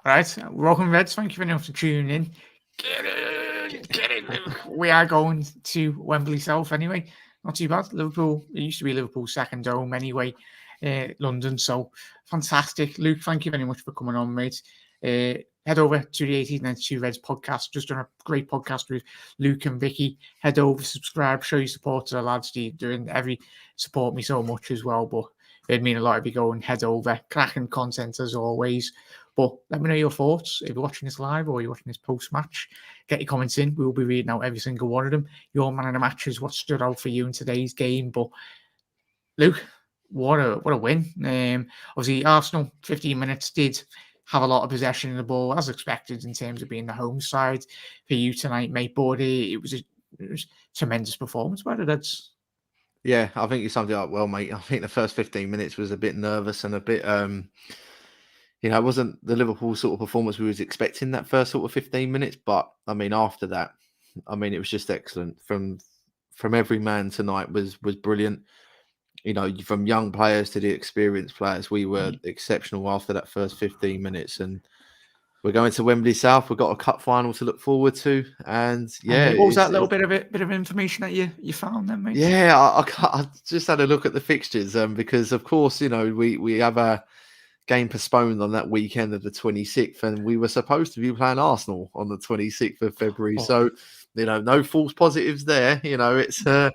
Right, welcome, Reds. Thank you very much for tuning in. Get in. We are going to Wembley South anyway. Not too bad. Liverpool. It used to be Liverpool's second home anyway. London. So fantastic, Luke. Thank you very much for coming on, mate. Head over to the 1892 Reds podcast. Just done a great podcast with Luke and Vicky. Head over, subscribe, show your support to the lads. They're doing every support me so much as well. But it'd mean a lot if you go and head over. Cracking content as always. But let me know your thoughts. If you're watching this live or you're watching this post-match, get your comments in. We'll be reading out every single one of them. Your man of the match is what stood out for you in today's game. But Luke, what a win. Obviously, Arsenal, 15 minutes, did have a lot of possession of the ball, as expected, in terms of being the home side for you tonight, mate. But it was a tremendous performance by the Reds. Yeah, I think you summed it up well, mate. I think the first 15 minutes was a bit nervous and a bit... it wasn't the Liverpool sort of performance we was expecting that first sort of 15 minutes. But, I mean, after that, it was just excellent. From every man tonight was brilliant. From young players to the experienced players, we were exceptional after that first 15 minutes. And we're going to Wembley South. We've got a cup final to look forward to. And, yeah. What was that little bit of information that you found then, mate? Yeah, I just had a look at the fixtures because, of course, we have a game postponed on that weekend of the 26th, and we were supposed to be playing Arsenal on the 26th of February. So, no false positives there. It's don't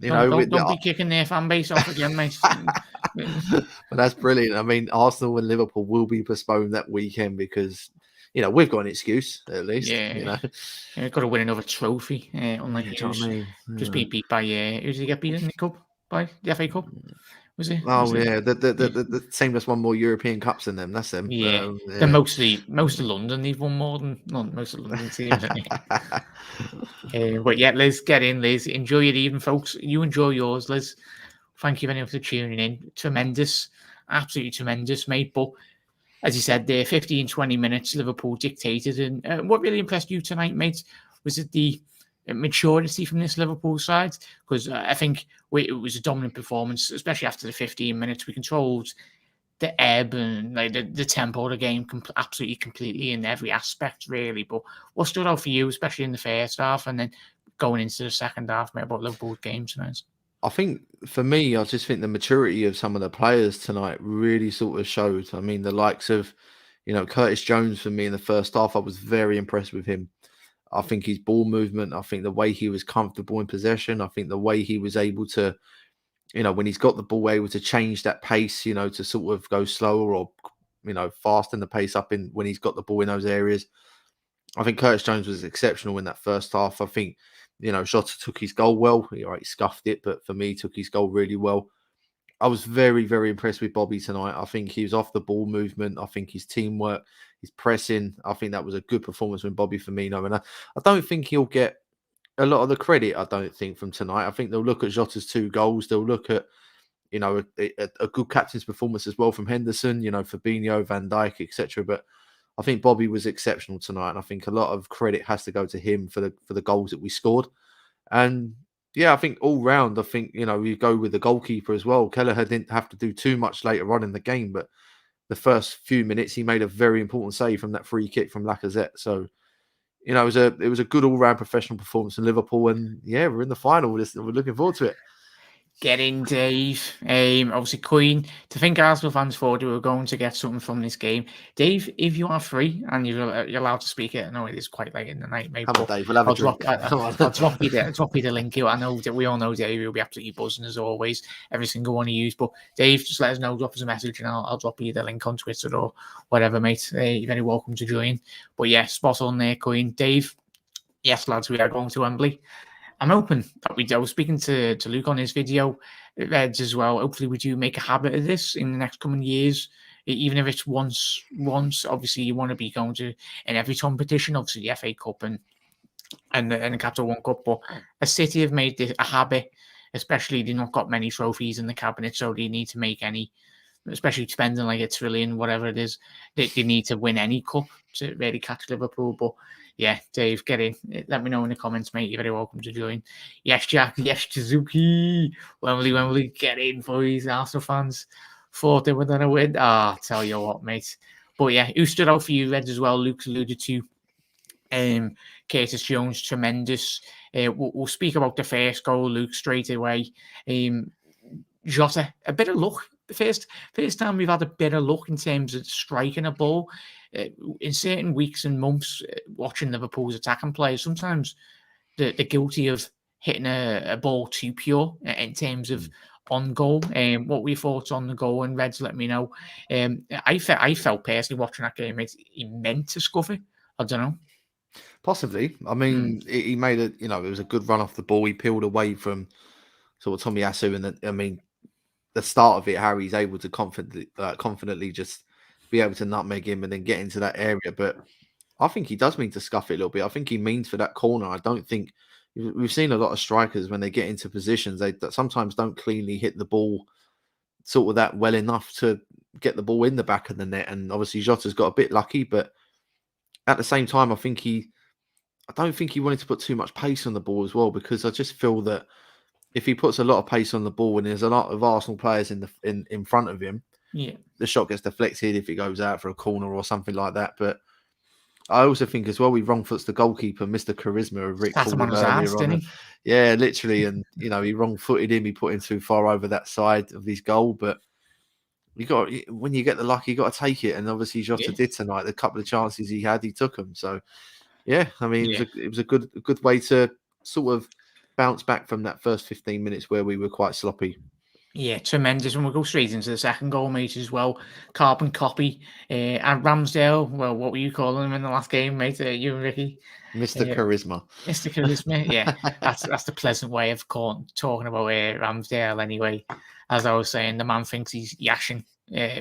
be kicking their fan base off again, mate. But that's brilliant. I mean, Arsenal and Liverpool will be postponed that weekend because we've got an excuse at least. Got to win another trophy. Unlike just being beat by who did he get beaten in the cup by? The FA Cup. Was it? The same that's won more European Cups than them. That's them. Yeah. Then most of London, they've won more than most of London teams. But yeah, Liz, get in, Liz. Enjoy your evening, folks. You enjoy yours, Liz. Thank you very much for tuning in. Tremendous. Absolutely tremendous, mate. But as you said there, 15, 20 minutes, Liverpool dictated. And what really impressed you tonight, mate, was it the maturity from this Liverpool side? Because I think it was a dominant performance, especially after the 15 minutes. We controlled the ebb and the tempo of the game absolutely completely in every aspect, really. But what stood out for you, especially in the first half, and then going into the second half, mate, about Liverpool's game tonight? I think for me, I just think the maturity of some of the players tonight really sort of showed. I mean, the likes of, Curtis Jones for me in the first half, I was very impressed with him. I think his ball movement, I think the way he was comfortable in possession, I think the way he was able to, when he's got the ball, able to change that pace, to sort of go slower or, fasten the pace up in when he's got the ball in those areas. I think Curtis Jones was exceptional in that first half. I think, Jota took his goal well. He scuffed it, but for me, he took his goal really well. I was very, very impressed with Bobby tonight. I think he was off the ball movement. I think his teamwork, his pressing, I think that was a good performance from Bobby Firmino. And I don't think he'll get a lot of the credit, I don't think, from tonight. I think they'll look at Jota's 2 goals. They'll look at, a good captain's performance as well from Henderson, Fabinho, Van Dijk, etc. But I think Bobby was exceptional tonight. And I think a lot of credit has to go to him for the goals that we scored. And yeah, I think all round, you go with the goalkeeper as well. Kelleher didn't have to do too much later on in the game, but the first few minutes, he made a very important save from that free kick from Lacazette. So, it was a good all-round professional performance in Liverpool. And yeah, we're in the final. We're looking forward to it. Get in, Dave. Obviously, Queen, to think Arsenal fans thought they were going to get something from this game. Dave, if you are free and you're allowed to speak it, I know it is quite late in the night, mate. Come on, Dave, we'll have a drink. I'll drop you the link. I know that we all know Dave will be absolutely buzzing as always, every single one of you. But Dave, just let us know, drop us a message, and I'll drop you the link on Twitter or whatever, mate. You're very welcome to join. But yeah, spot on there, Queen. Dave, yes, lads, we are going to Wembley. I'm hoping that I was speaking to Luke on his video Reds as well. Hopefully we do make a habit of this in the next coming years, even if it's once. Obviously, you want to be going to in every competition, obviously the FA Cup and the Capital One Cup. But a City have made this a habit, especially they've not got many trophies in the cabinet, so they need to make any, especially spending like $1 trillion, whatever it is, they need to win any cup to really catch Liverpool. But yeah, Dave, get in. Let me know in the comments, mate. You're very welcome to join. Yes, Jack. Yes, Chizuki. Wembley, get in, boys. Arsenal fans thought they were going to win. I'll tell you what, mate. But yeah, who stood out for you, Reds, as well? Luke's alluded to Curtis Jones, tremendous. We'll speak about the first goal, Luke, straight away. Jota, a bit of luck. The first time we've had a bit of luck in terms of striking a ball. In certain weeks and months, watching Liverpool's attacking players, sometimes they're guilty of hitting a ball too pure in terms of on goal. What were your thoughts on the goal? And Reds, let me know. I felt personally watching that game, he meant to scuff it. I don't know. Possibly. I mean, he made it. It was a good run off the ball. He peeled away from sort of Tomiyasu, and I mean, the start of it, how he's able to confidently just be able to nutmeg him and then get into that area. But I think he does mean to scuff it a little bit. I think he means for that corner. I don't think we've seen a lot of strikers when they get into positions, they sometimes don't cleanly hit the ball sort of that well enough to get the ball in the back of the net. And obviously Jota's got a bit lucky, but at the same time, I don't think he wanted to put too much pace on the ball as well, because I just feel that if he puts a lot of pace on the ball and there's a lot of Arsenal players in front of him, the shot gets deflected if it goes out for a corner or something like that. But I also think as well, he wrong foots the goalkeeper, Mr. Charisma of Rick called him earlier on. Yeah, literally. And, he wrong footed him. He put him too far over that side of his goal. But when you get the luck, you got to take it. And obviously Jota did tonight. The couple of chances he had, he took them. So, yeah, I mean, it was a good way to sort of bounce back from that first 15 minutes where we were quite sloppy. Yeah, tremendous. And we'll go straight into the second goal, mate, as well. Carbon copy. And Ramsdale, well, what were you calling him in the last game, mate? You and Ricky? Mr. Charisma. Mr. Charisma, yeah. That's the pleasant way of talking about Ramsdale anyway. As I was saying, the man thinks he's yashing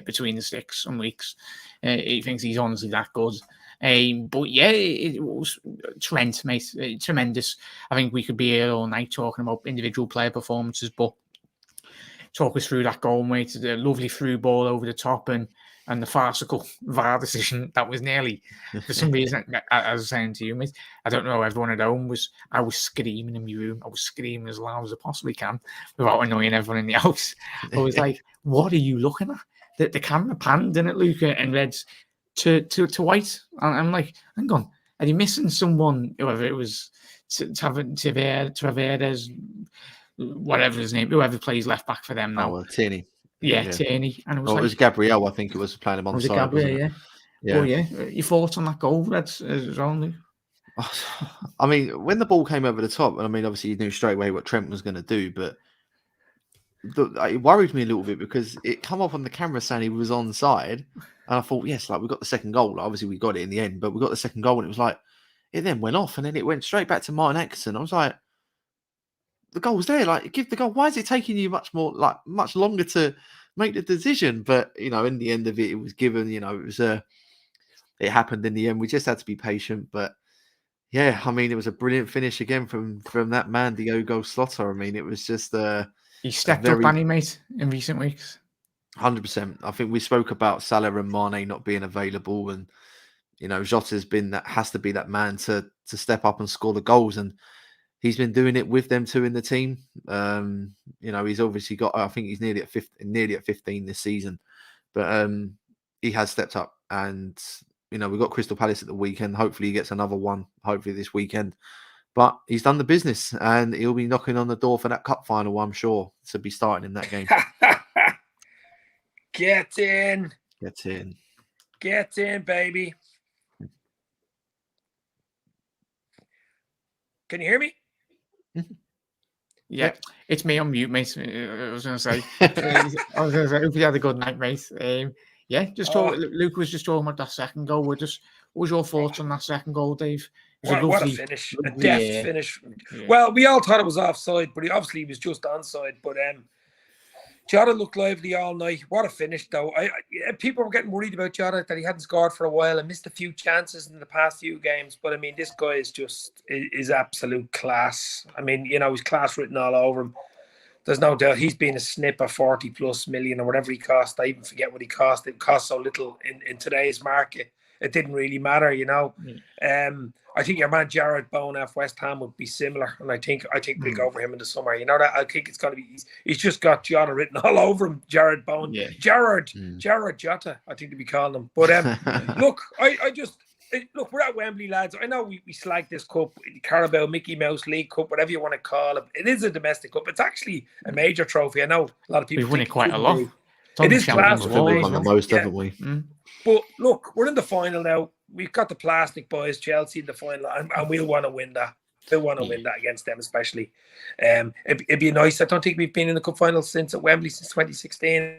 between the sticks and weeks. He thinks he's honestly that good. But yeah, it was Trent, mate, tremendous. I think we could be here all night talking about individual player performances, but talk us through that goal, mate. The lovely through ball over the top and the farcical VAR decision that was nearly, for some reason, as I was saying to you, mate, I don't know, everyone at home I was screaming in my room. I was screaming as loud as I possibly can without annoying everyone in the house. I was like, what are you looking at? The camera panned, didn't it, Luca? And Reds to White. And I'm like, hang on, are you missing someone, whoever it was, Tavares, whatever his name, whoever plays left back for them now. Tierney. Yeah, Tierney. And it was Gabriel, I think it was playing him on side. Gabriel, yeah. Well, your thoughts on that goal, Reds, as well, Luke? I mean, when the ball came over the top, and I mean, obviously you knew straight away what Trent was going to do, but it worried me a little bit because it come up on the camera saying he was onside, and I thought, yes, like we got the second goal. Obviously, we got it in the end, but we got the second goal, and it was like it then went off, and then it went straight back to Martin Atkinson. I was like, the goal was there. Like, give the goal. Why is it taking you much longer to make the decision? But in the end of it, it was given. It happened in the end. We just had to be patient. But yeah, I mean, it was a brilliant finish again from that man, Diogo Jota. I mean, it was just he stepped up, Annie, mate, in recent weeks. 100%. I think we spoke about Salah and Mane not being available, and Jota's has to be that man to step up and score the goals, and he's been doing it with them two in the team. He's obviously got, I think he's nearly at 15 this season, but he has stepped up, and we've got Crystal Palace at the weekend. Hopefully he gets another one, hopefully this weekend. But he's done the business, and he'll be knocking on the door for that cup final, I'm sure, to be starting in that game. Get in. Get in. Get in, baby. Can you hear me? Yeah, it's me on mute, mate. I was going to say, hope you had a good night, mate. Just talk. Luke was just talking about that second goal. What was your thoughts on that second goal, Dave? What a finish, a deft finish. Yeah. Well, we all thought it was offside, but he was just onside. But Jota looked lively all night. What a finish, though. People were getting worried about Jota, that he hadn't scored for a while and missed a few chances in the past few games. But, I mean, this guy is absolute class. I mean, he's class written all over him. There's no doubt he's been a snip of 40+ million or whatever he cost. I even forget what he cost. It cost so little in today's market. it didn't really matter, you know. Mm. I think your man Jared Bowen off West Ham would be similar, and I think we'll go for him in the summer. You know that I think it's going to be. He's just got Jota written all over him. Jared Bowen, Yeah. Jared Jota. I think to be calling him. But look, look, we're at Wembley, lads. I know we slag this cup, Carabao, Mickey Mouse League Cup, whatever you want to call it. It is a domestic cup. It's actually a major trophy. I know a lot of people. We've won it quite a lot. It is class. I think we've won the most, haven't we? But look, we're in the final now. We've got the plastic boys, Chelsea in the final, and we'll want to win that. We'll want to win that against them, especially. It'd be nice. I don't think we've been in the cup final since at Wembley since 2016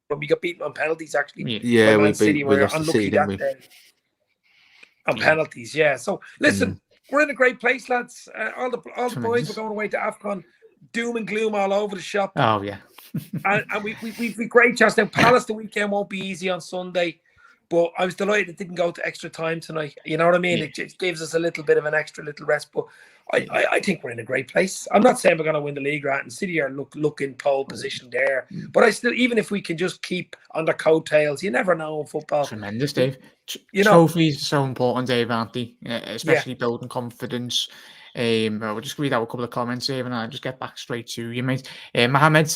when we got beaten on penalties. Actually, yeah, we lost to City, didn't we? On penalties, yeah. So listen, we're in a great place, lads. All the boys are going away to AFCON. Doom and gloom all over the shop. Oh yeah, and we've great chance now. Palace the weekend won't be easy on Sunday. But I was delighted it didn't go to extra time tonight. You know what I mean? Yeah. It gives us a little bit of an extra little rest. But I think we're in a great place. I'm not saying we're going to win the league, right? And City are look in pole position there. But I still, even if we can just keep on their coattails, you never know in football. Tremendous, Dave. Trophies are so important, Dave, aren't they? Especially building confidence. We'll just read out a couple of comments here and I'll just get back straight to you, mate. Mohammed,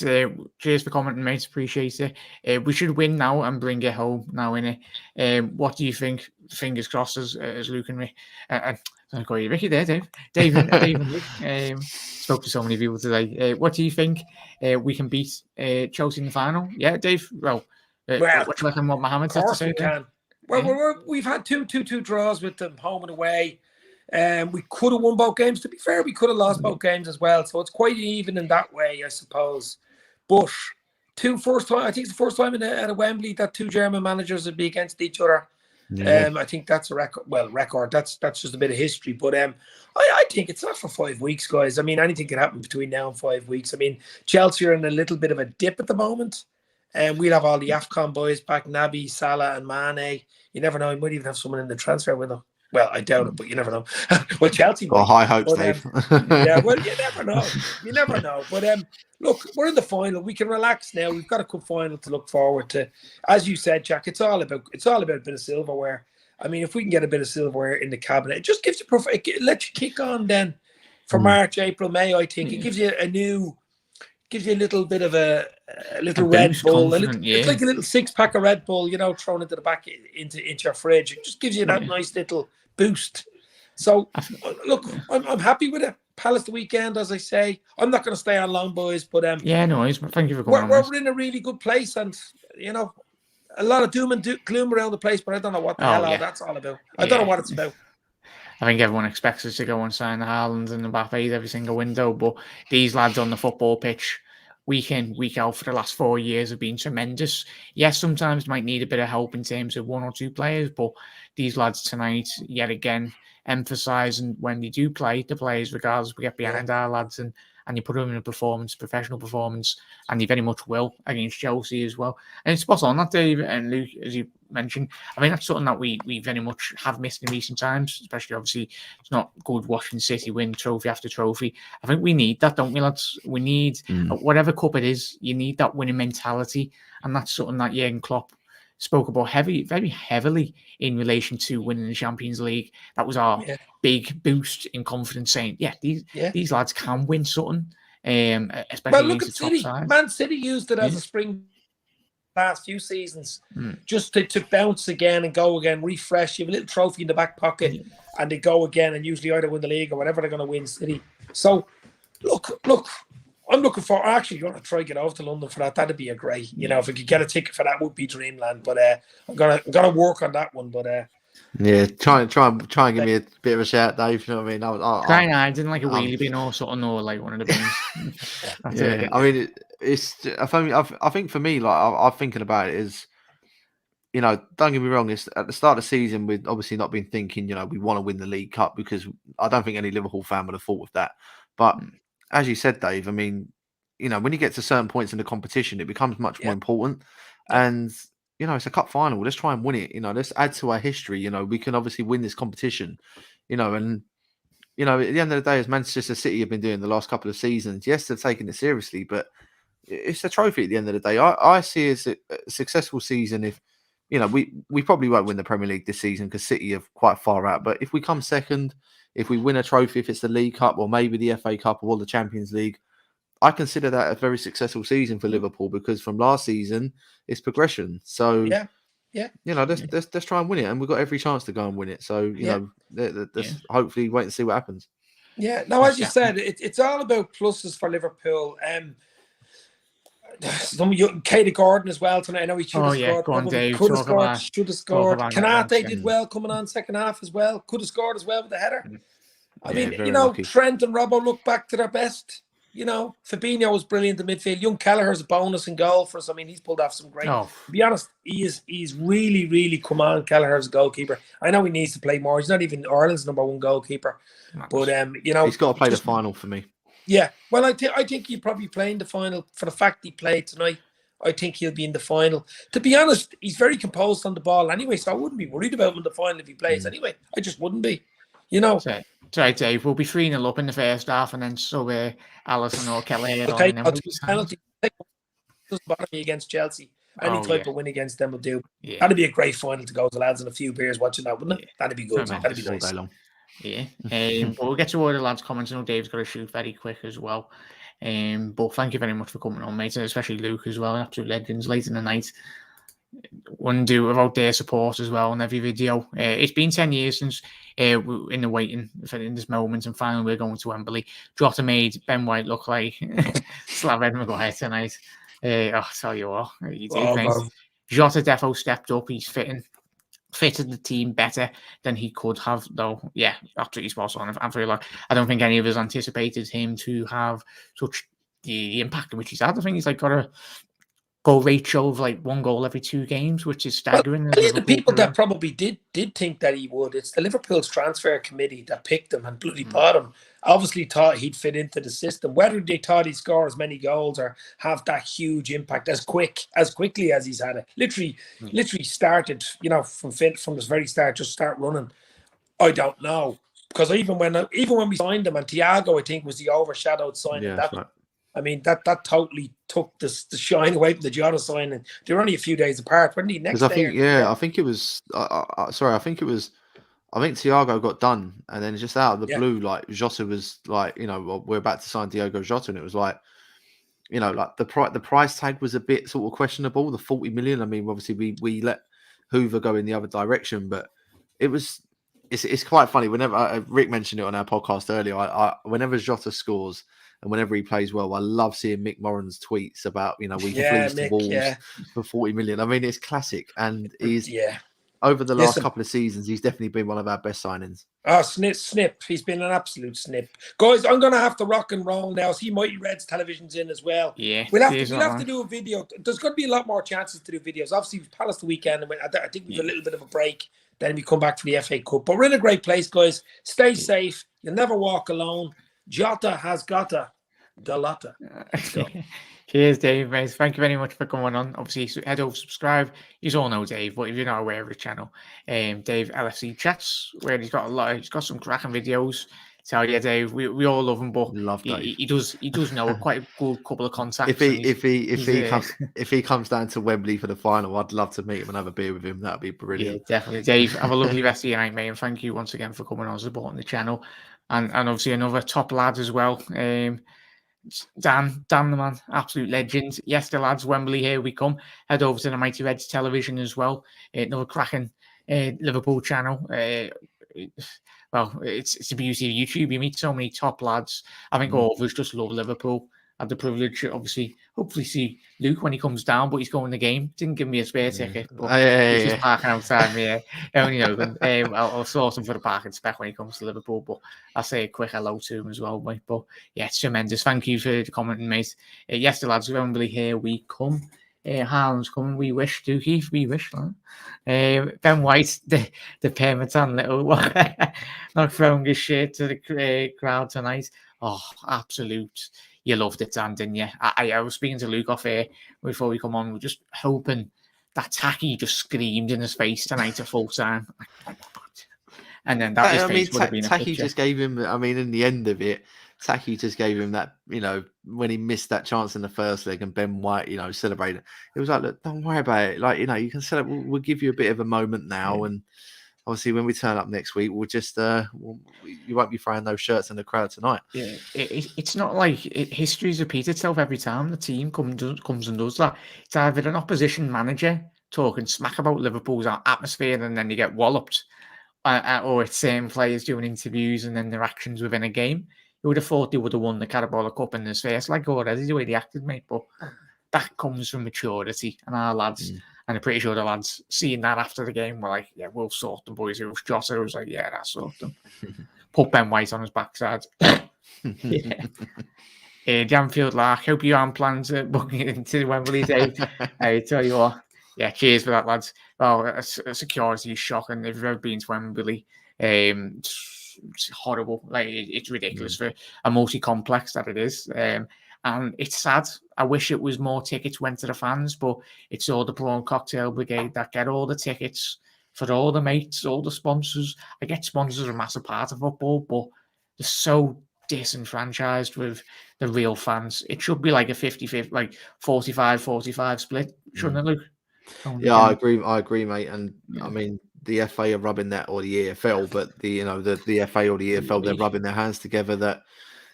cheers for commenting, mate. Appreciate it. We should win now and bring it home now, innit? What do you think? Fingers crossed, as Luke and Rick. I'll call you Ricky there, Dave. David and Luke. Spoke to so many people today. What do you think? We can beat Chelsea in the final? Yeah, Dave? Well, what do you reckon what Mohammed has to say? We can. Well, we've had two draws with them, home and away. We could have won both games. To be fair, we could have lost both games as well. So it's quite even in that way, I suppose. But I think it's the first time at a Wembley that two German managers would be against each other. Yeah. I think that's a record. Well, record. That's just a bit of history. But I think it's not for 5 weeks, guys. I mean, anything can happen between now and 5 weeks. I mean, Chelsea are in a little bit of a dip at the moment. And we'll have all the AFCON boys back, Naby, Salah and Mane. You never know. We might even have someone in the transfer window. Well, I doubt it, but you never know. Well, Chelsea. Well, high hopes, Dave. Yeah, well, you never know. You never know. But look, we're in the final. We can relax now. We've got a cup final to look forward to. As you said, Jack, it's all about a bit of silverware. I mean, if we can get a bit of silverware in the cabinet, it just gives you it lets you kick on then for March, April, May. I think it gives you a little bit of a little Red Bull. It's like a little 6-pack of Red Bull, thrown into the back into your fridge. It just gives you that nice little boost. So look, I'm happy with it. Palace the weekend, as I say. I'm not going to stay on long, boys, but thank you for coming. We're in a really good place, and a lot of doom and gloom around the place, but I don't know what the hell that's all about. I don't know what it's about. I think everyone expects us to go and sign the Haaland and the Mbappe every single window, but these lads on the football pitch, week in, week out for the last 4 years have been tremendous. Yes, sometimes might need a bit of help in terms of one or two players, but these lads tonight, yet again, emphasising when they do play, the players, regardless, we get behind our lads and you put them in a professional performance, and you very much will against Chelsea as well. And it's spot on that, Dave and Luke, as you mentioned. I mean, that's something that we very much have missed in recent times, especially obviously it's not good watching City win trophy after trophy. I think we need that, don't we, lads? We need, whatever cup it is, you need that winning mentality, and that's something that Jurgen Klopp spoke about very heavily in relation to winning the Champions League. That was our big boost in confidence, saying, these lads can win something, especially look at City. Man City used it as a spring last few seasons, just to bounce again and go again, refresh. You have a little trophy in the back pocket, and they go again, and usually either win the league or whatever they're going to win. City. So, look. I'm looking for. Actually, going to try get over to London for that. That'd be a great. If we could get a ticket for that, would be dreamland. But I'm gonna work on that one. But try and give me a bit of a shout, Dave. You know what I mean? I didn't like a wheelie bin or something, or like one of the bins. I mean, I think for me, like I'm thinking about it is, don't get me wrong. It's at the start of the season, we've obviously not been thinking, we want to win the League Cup, because I don't think any Liverpool fan would have thought of that. But as you said, Dave, I mean, when you get to certain points in the competition, it becomes much more important. And, it's a cup final. Let's try and win it. Let's add to our history. We can obviously win this competition, and, at the end of the day, as Manchester City have been doing the last couple of seasons, yes, they've taken it seriously, but it's a trophy at the end of the day. I see it as a successful season if you know, we probably won't win the Premier League this season because City are quite far out. But if we come second, if we win a trophy, if it's the League Cup or maybe the FA Cup or the Champions League, I consider that a very successful season for Liverpool because from last season it's progression. So yeah. You know, let's try and win it, and we've got every chance to go and win it. So you know, let's hopefully wait and see what happens. Yeah. Now, as you said, it's all about pluses for Liverpool. Katie Gordon as well tonight. I know he should have scored. Go on, Dave. Could have scored. Should have scored. Kanate did well coming on second half as well. Could have scored as well with the header. I mean, you know, lucky. Trent and Robbo look back to their best. You know, Fabinho was brilliant in the midfield. Young Kelleher's a bonus in goal for us. I mean, he's pulled off some great. To be honest, he's really, really come on. Kelleher's a goalkeeper. I know he needs to play more. He's not even Ireland's number one goalkeeper, but you know, he's got to play the final for me. Yeah, well, I think he'll probably play in the final for the fact he played tonight. I think he'll be in the final. To be honest, he's very composed on the ball anyway, so I wouldn't be worried about him in the final if he plays anyway. I just wouldn't be, you know. Sorry, Dave. We'll be 3-0 up in the first half, and then Alisson or Kelleher. Okay, I'll take penalty. Doesn't bother me against Chelsea. Any type of win against them will do. Yeah. That'd be a great final to go to lads and a few beers watching that, wouldn't it? That'd be good. That'd be nice. Yeah. But we'll get to all the lads' comments. I know Dave's got to shoot very quick as well. But thank you very much for coming on, mate, and especially Luke as well. Absolute legends late in the night. Wouldn't do without their support as well on every video. It's been 10 years since we're in the waiting in this moment, and finally we're going to Wembley. Jota made Ben White look like Slaven Maguire tonight. I'll tell you what, you do things. Jota defo stepped up. He's fitted the team better than he could have, though. Yeah, absolutely spot on. I feel like I don't think any of us anticipated him to have such the impact which he's had. I think he's like got a goal ratio of like 1 goal every 2 games, which is staggering. Well, the people that probably did think that he would. It's the Liverpool's transfer committee that picked him and bloody bought him. Obviously thought he'd fit into the system. Whether they thought he'd score as many goals or have that huge impact as quickly as he's had it. Literally started, you know, from the very start, just start running. I don't know. Because even when we signed him, and Thiago, I think, was the overshadowed signing. I mean, that totally took the shine away from the Jota signing. They were only a few days apart, weren't they? I think it was. I think Thiago got done, and then just out of the blue, like Jota was like, you know, well, we're about to sign Diogo Jota, and it was like, you know, like the price tag was a bit sort of questionable. The 40 million. I mean, obviously we let Hoover go in the other direction, but it's quite funny. Whenever Rick mentioned it on our podcast earlier, whenever Jota scores. And whenever he plays well, I love seeing Mick Moran's tweets about, you know, we fleeced Wolves for 40 million. I mean, it's classic. And he's, over the last couple of seasons, he's definitely been one of our best signings. Oh, snip. He's been an absolute snip. Guys, I'm going to have to rock and roll now. See, Mighty Reds television's in as well. Yeah. We'll have to do a video. There's going to be a lot more chances to do videos. Obviously, we've Palace the weekend, and I think we've a little bit of a break. Then we come back for the FA Cup. But we're in a great place, guys. Stay safe. You'll never walk alone. Jota has got the lotta. Let's go. Cheers, Dave, mate. Thank you very much for coming on. Obviously, head over, subscribe. You all know Dave, but if you're not aware of his channel, Dave LFC Chats, where he's got some cracking videos. So yeah, Dave, we all love him, but he does know quite a good couple of contacts. If he comes down to Wembley for the final, I'd love to meet him and have a beer with him. That'd be brilliant. Yeah, definitely, Dave. Have a lovely rest of your night, mate, and thank you once again for coming on, supporting the channel, and obviously another top lad as well. Dan the man, absolute legend. Yes, the lads, Wembley, here we come. Head over to the Mighty Reds television as well. Another cracking Liverpool channel. Well, it's the beauty of YouTube. You meet so many top lads. I think all of us just love Liverpool. I had the privilege, obviously, hopefully see Luke when he comes down, but he's going the game. Didn't give me a spare ticket, but he's just parking outside me. Only know I'll sort him for the parking spec when he comes to Liverpool, but I'll say a quick hello to him as well, mate. But yeah, it's tremendous. Thank you for the commenting, mate. Yes, the lads, Wembley, here we come. Haaland's coming. We wish, Dookie. We wish, man. Ben White, the Parmesan little one, not throwing his shit to the crowd tonight. Oh, absolute. You loved it, Dan, didn't you? I was speaking to Luke off here before we come on. We're just hoping that Taki just screamed in his face tonight at full time. And then that face would have been a Taki just gave him, I mean, in the end of it, Saki just gave him that, when he missed that chance in the first leg and Ben White, celebrated. It was like, look, don't worry about it. Like, you can celebrate. We'll give you a bit of a moment now. And obviously when we turn up next week, we'll just, you won't be throwing those shirts in the crowd tonight. Yeah, it's not like history's repeats itself every time the team comes and does that. It's either an opposition manager talking smack about Liverpool's atmosphere and then you get walloped, or it's same players doing interviews and then their actions within a game. You would have thought they would have won the Carabao Cup in this first leg already, the way they acted, mate. But that comes from maturity, and our lads, and I'm pretty sure the lads seeing that after the game were like, yeah, we'll sort them, boys. It was Jota was like, yeah, that's sort them. Put Ben White on his backside. Yeah. The Anfield Lark, hope you aren't planning to book it into Wembley Day. I tell you what, yeah, cheers for that, lads. Well, a security is shocking. If you've ever been to Wembley, it's horrible. Like, it's ridiculous for a multi-complex that it is. And it's sad. I wish it was more tickets went to the fans, but it's all the prawn cocktail brigade that get all the tickets for all the mates, all the sponsors. I get sponsors are a massive part of football, but they're so disenfranchised with the real fans. It should be like a 50-50, like 45-45 split, shouldn't it, Luke? Yeah, I agree, mate. And I mean, the FA are rubbing that, or the EFL, but the FA or the EFL, they're rubbing their hands together that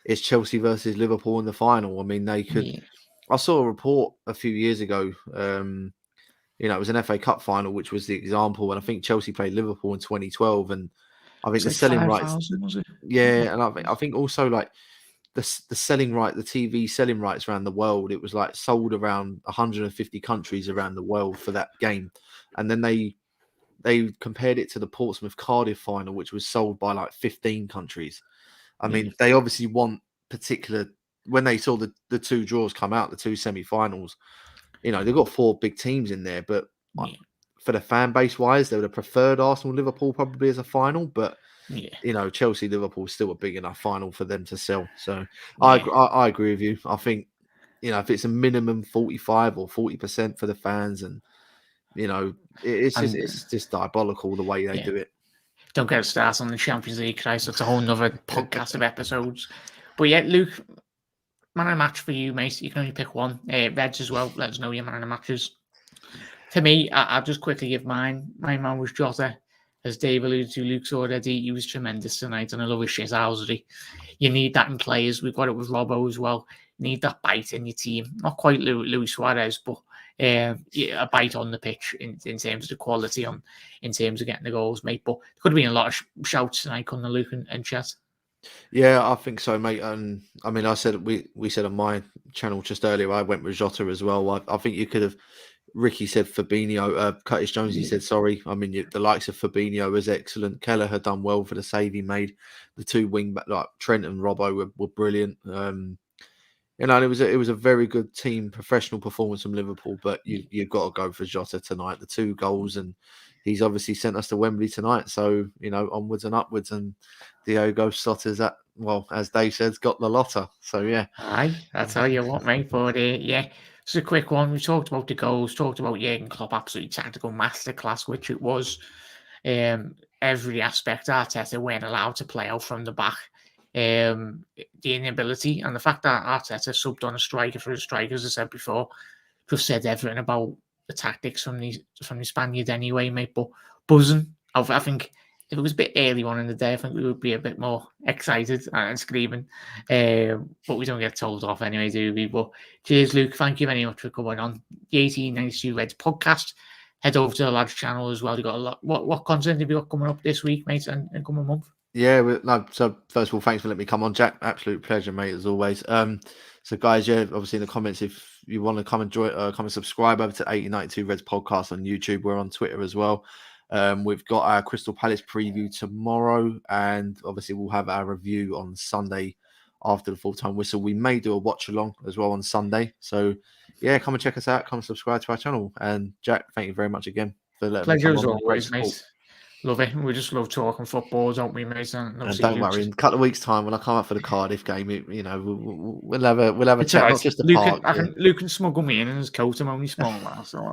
it's Chelsea versus Liverpool in the final. I mean, they could. Yeah. I saw a report a few years ago. It was an FA Cup final, which was the example, and I think Chelsea played Liverpool in 2012, and I think the selling rights. Was it? Yeah, and I think also like the selling right, the TV selling rights around the world, it was like sold around 150 countries around the world for that game, and then they compared it to the Portsmouth Cardiff final, which was sold by like 15 countries. I mean, they obviously want particular. When they saw the two draws come out, the two semi-finals, they've got 4 big teams in there, but for the fan base wise, they would have preferred Arsenal Liverpool probably as a final, but Chelsea Liverpool is still a big enough final for them to sell. So I agree with you. I think if it's a minimum 45 or 40% for the fans, and it's just diabolical the way they do it. Don't get us started on the Champions League, Christ. It's a whole nother podcast of episodes. But yeah, Luke, man of the match for you, mate. You can only pick one. Reds as well. Let us know your man of the matches. For me, I'll just quickly give mine. My man was Jota. As Dave alluded to, Luke's already. He was tremendous tonight, and I love his shithousery. You need that in players. We've got it with Robbo as well. You need that bite in your team. Not quite Luis Suarez, but a bite on the pitch in terms of the quality, in terms of getting the goals, mate. But there could have been a lot of shouts tonight on the Luke and chat. Yeah, I think so, mate. And I mean, I said we said on my channel just earlier, I went with Jota as well. I think you could have. Ricky said Fabinho. Curtis Jones, he said sorry. I mean, the likes of Fabinho was excellent. Keller had done well for the save he made. The two wing back, like Trent and Robbo, were brilliant. It was a very good team, professional performance from Liverpool. But you've got to go for Jota tonight. The 2 goals, and he's obviously sent us to Wembley tonight. So onwards and upwards. And Diogo Sota's as Dave said, got the lotter. So yeah, aye, I tell you what, mate. But yeah. It's a quick one. We talked about the goals, talked about Jurgen Klopp, absolutely tactical masterclass, which it was. Every aspect, Arteta weren't allowed to play out from the back. The inability and the fact that Arteta subbed on a striker for a striker, as I said before, just said everything about the tactics from the Spaniard anyway, mate. But buzzing. I think if it was a bit early on in the day, I think we would be a bit more excited and screaming. But we don't get told off anyway, do we? But cheers, Luke. Thank you very much for coming on the 1892 Reds podcast. Head over to the lads channel as well. You got a lot. What content have you got coming up this week, mate, and coming month? Yeah, so first of all, thanks for letting me come on, Jack. Absolute pleasure, mate, as always. So guys, obviously in the comments, if you want to come and join, come and subscribe over to 1892 Reds podcast on YouTube. We're on Twitter as well. We've got our Crystal Palace preview tomorrow, and obviously we'll have our review on Sunday after the full-time whistle. We may do a watch-along as well on Sunday. So, yeah, come and check us out. Come and subscribe to our channel. And, Jack, thank you very much again for letting me come on. Pleasure as always, mate. Love it. We just love talking football, don't we, mate? And don't worry, in a couple of weeks' time, when I come up for the Cardiff game, we'll have a chat, not just a park. Luke can smuggle me in his coat. I'm only small now, so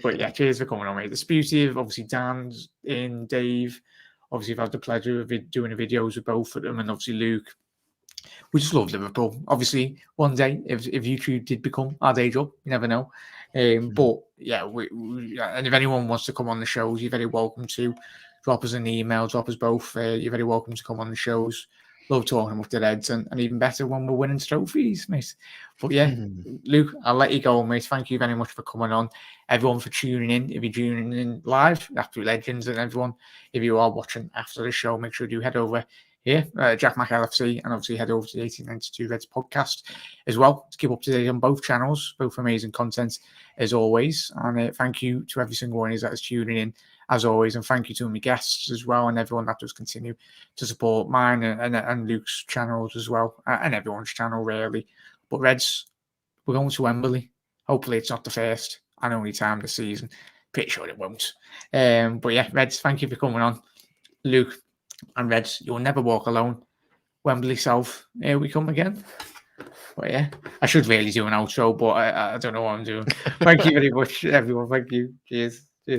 but yeah, cheers for coming on, mate. The beauty of obviously Dan's in, Dave, Obviously, I've had the pleasure of doing the videos with both of them, and obviously Luke. We just love Liverpool. Obviously, one day, if YouTube did become our day job, you never know. But yeah, and if anyone wants to come on the shows, you're very welcome to drop us an email, drop us both. You're very welcome to come on the shows. Love talking about the Reds, and even better when we're winning trophies, mate. But yeah, Luke, I'll let you go, mate. Thank you very much for coming on. Everyone for tuning in. If you're tuning in live, Absolute Legends, and everyone, if you are watching after the show, make sure you head over here, Jack Mac LFC, and obviously head over to the 1892 Reds podcast as well to keep up to date on both channels. Both amazing content as always. And thank you to every single one of you that is tuning in as always, and thank you to my guests as well, and everyone that does continue to support mine and Luke's channels as well, and everyone's channel really. But Reds, we're going to Wembley. Hopefully it's not the first and only time this season. Pretty sure it won't. But yeah, Reds, thank you for coming on. Luke and Reds, you'll never walk alone. Wembley South, here we come again. But yeah, I should really do an outro, but I don't know what I'm doing. Thank you very much, everyone. Thank you. Cheers.